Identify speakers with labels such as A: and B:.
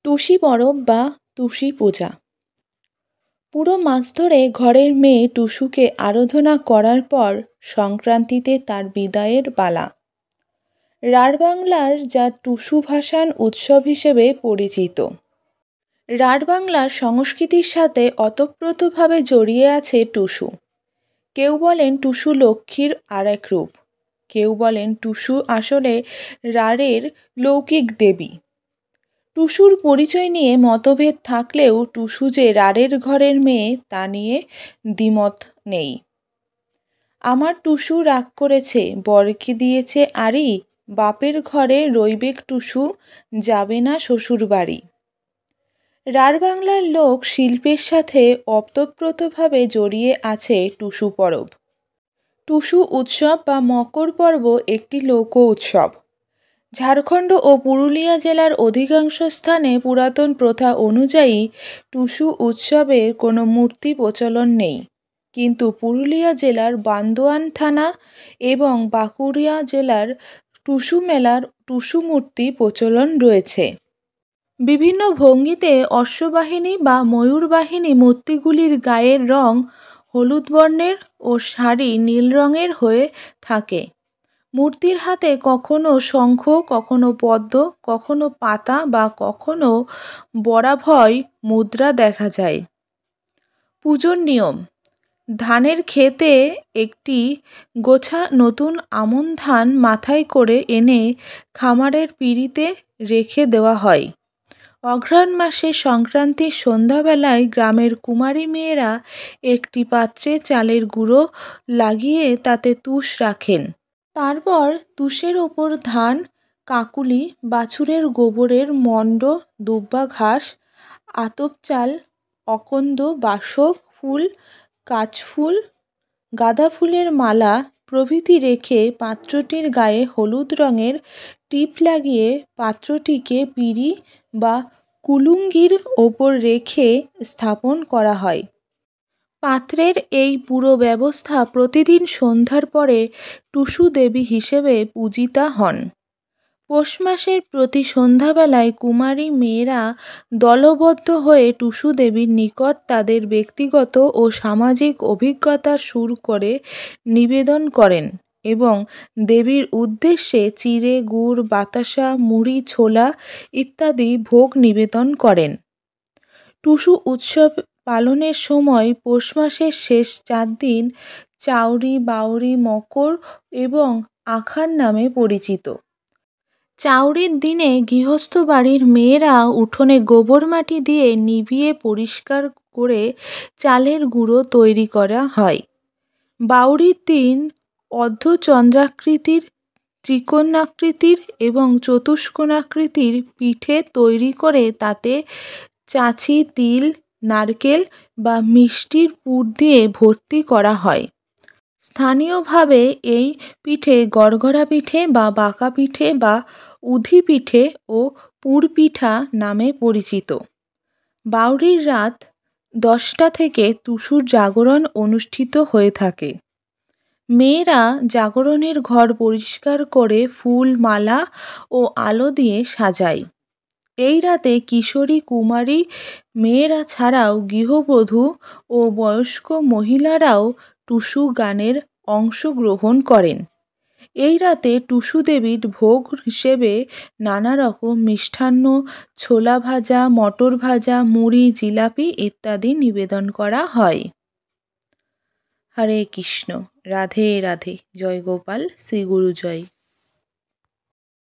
A: টুসি পরব বা টুসি পূজা। পুরো মাস ধরে ঘরের মেয়ে টুসুকে আরাধনা করার পর সংক্রান্তিতে তার বিদায়ের পালা। রাঢ় যা টুসু ভাসান উৎসব হিসেবে পরিচিত। রাঢ় বাংলার সংস্কৃতির সাথে ওতপ্রোতভাবে জড়িয়ে আছে টুসু। কেউ বলেন টুসু লক্ষ্মীর আর এক রূপ, কেউ বলেন টুসু আসলে রাঢ়ের লৌকিক দেবী। টুসুর পরিচয় নিয়ে মতভেদ থাকলেও টুসু যে রাঢ়ের ঘরের মেয়ে তা নিয়ে দ্বিমত নেই। আমার টুসু রাগ করেছে, বরকে দিয়েছে আড়ি, বাপের ঘরে রইবেক টুসু, যাবে না শ্বশুর বাড়ি। রাঢ় বাংলার লোক শিল্পের সাথে ওতপ্রোতভাবে জড়িয়ে আছে টুসু পরব। টুসু উৎসব বা মকর পর্ব একটি লোক উৎসব। ঝাড়খণ্ড ও পুরুলিয়া জেলার অধিকাংশ স্থানে পুরাতন প্রথা অনুযায়ী টুসু উৎসবে কোনো মূর্তি প্রচলন নেই, কিন্তু পুরুলিয়া জেলার বান্দোয়ান থানা এবং বাঁকুড়া জেলার টুসু মেলার টুসু মূর্তি প্রচলন রয়েছে। বিভিন্ন ভঙ্গিতে অশ্ববাহিনী বা ময়ূরবাহিনী মূর্তিগুলির গায়ের রং হলুদ বর্ণের ও শাড়ি নীল রঙের হয়ে থাকে। মূর্তির হাতে কখনো শঙ্খ, কখনো পদ্ম, কখনো পাতা বা কখনো বরাভয় মুদ্রা দেখা যায়। পুজোর নিয়ম: ধানের ক্ষেতে একটি গোছা নতুন আমন ধান মাথায় করে এনে খামারের পিঁড়িতে রেখে দেওয়া হয়। অঘ্রাণ মাসে সংক্রান্তির সন্ধ্যাবেলায় গ্রামের কুমারী মেয়েরা একটি পাত্রে চালের গুঁড়ো লাগিয়ে তাতে তুষ রাখেন। তারপর তুষের ওপর ধান, কাকুলি, বাছুরের গোবরের মণ্ড, দুব্বা ঘাস, আতপ চাল, অকন্দ, বাসক ফুল, কাঁচফুল, গাঁদা ফুলের মালা প্রভৃতি রেখে পাত্রটির গায়ে হলুদ রঙের টিপ লাগিয়ে পাত্রটিকে পিঁড়ি বা কুলুঙ্গির ওপর রেখে স্থাপন করা হয়। পাত্রের এই পুরো ব্যবস্থা প্রতিদিন সন্ধ্যার পরে টুসু দেবী হিসেবে পূজিতা হন। পৌষ মাসের প্রতি সন্ধ্যাবেলায় কুমারী মেয়েরা দলবদ্ধ হয়ে টুসু দেবীর নিকট তাদের ব্যক্তিগত ও সামাজিক অভিজ্ঞতা সুর করে নিবেদন করেন এবং দেবীর উদ্দেশ্যে চিড়ে, গুড়, বাতাসা, মুড়ি, ছোলা ইত্যাদি ভোগ নিবেদন করেন। টুসু উৎসব পালনের সময় পৌষ মাসের শেষ 4 দিন চাউরি, বাউরি, মকর এবং আখার নামে পরিচিত। চাউরির দিনে গৃহস্থ বাড়ির মেয়েরা উঠোনে গোবর মাটি দিয়ে নিভিয়ে পরিষ্কার করে চালের গুঁড়ো তৈরি করা হয়। বাউরির দিন অর্ধচন্দ্রাকৃতির, ত্রিকোণাকৃতির এবং চতুষ্কোণাকৃতির পিঠে তৈরি করে তাতে চাঁচি, তিল, নারকেল বা মিষ্টির পুর দিয়ে ভর্তি করা হয়। স্থানীয়ভাবে এই পিঠে গড়গড়া পিঠে বা বাঁকা পিঠে বা উধি পিঠে ও পুরপিঠা নামে পরিচিত। বাউরির রাত 10টা থেকে টুসুর জাগরণ অনুষ্ঠিত হয়ে থাকে। মেয়েরা জাগরণের ঘর পরিষ্কার করে ফুল, মালা ও আলো দিয়ে সাজায়। এই রাতে কিশোরী কুমারী মেয়েরা ছাড়াও গৃহবধূ ও বয়স্ক মহিলারাও টুসু গানের অংশগ্রহণ করেন। এই রাতে টুসু দেবীর ভোগ হিসেবে নানা রকম মিষ্টান্ন, ছোলা ভাজা, মটর ভাজা, মুড়ি, জিলাপি ইত্যাদি নিবেদন করা হয়। হরে কৃষ্ণ, রাধে রাধে, জয় গোপাল, শ্রী গুরু জয়।